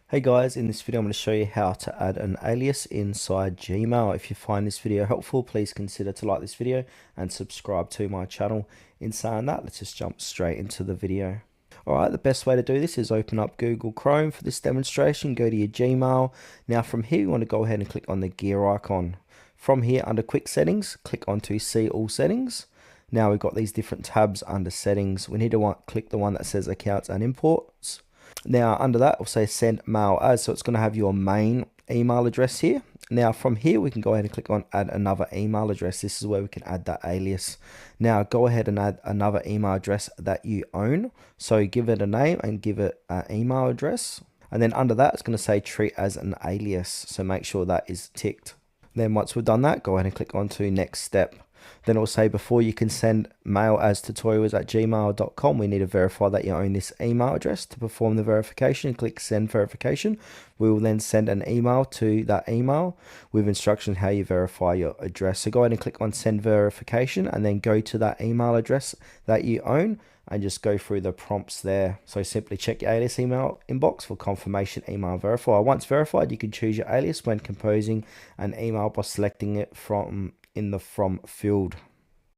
Hey guys, in this video I'm going to show you how to add an alias inside Gmail. If you find this video helpful, please consider to like this video and subscribe to my channel. In saying that, let's just jump straight into the video. Alright, the best way to do this is open up Google Chrome for this demonstration, go to your Gmail. Now from here you want to go ahead and click on the gear icon. From here under quick settings, click onto see all settings. Now we've got these different tabs under settings. We need to click the one that says accounts and imports. Now under that, we'll say send mail as, so it's going to have your main email address here. Now from here, we can go ahead and click on add another email address. This is where we can add that alias. Now go ahead and add another email address that you own. So give it a name and give it an email address. And then under that, it's going to say treat as an alias. So make sure that is ticked. Then once we've done that, go ahead and click on to next step. Then it'll say before you can send mail as tutorials@gmail.com, we need to verify that you own this email address. To perform the verification, click send verification. We will then send an email to that email with instructions how you verify your address. So go ahead and click on send verification and then go to that email address that you own and just go through the prompts there. So simply check your alias email inbox for confirmation email verify. Once verified, you can choose your alias when composing an email by selecting it from in the from field.